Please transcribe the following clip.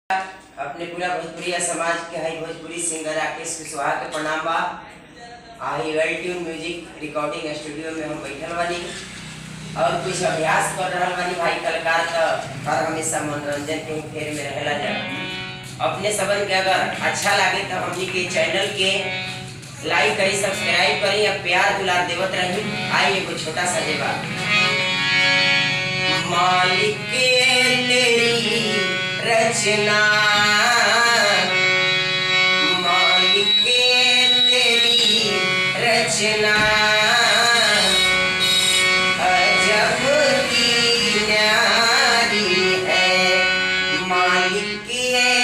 अपने पूरा भोजपुरी समाज के हई भोजपुरी सिंगर राकेश कुशवाहा के प्रणाम बा। I well tune music recording studio में हम बैठल बानी और कुछ अभ्यास कर रहा बानी। भाई कलाकार तो हर हमेशा मनोरंजन के फेर में रहेला जा। अपने सबन के अगर अच्छा लगे तो हमनी के चैनल के लाइक करी, सब्सक्राइब करी, और प्यार दुलार देवत रही। आई एगो छोटा सा जेबा। मालिक तेरी रचना, मालिक तेरी रचना, अजब की न्यारी है। मालिक है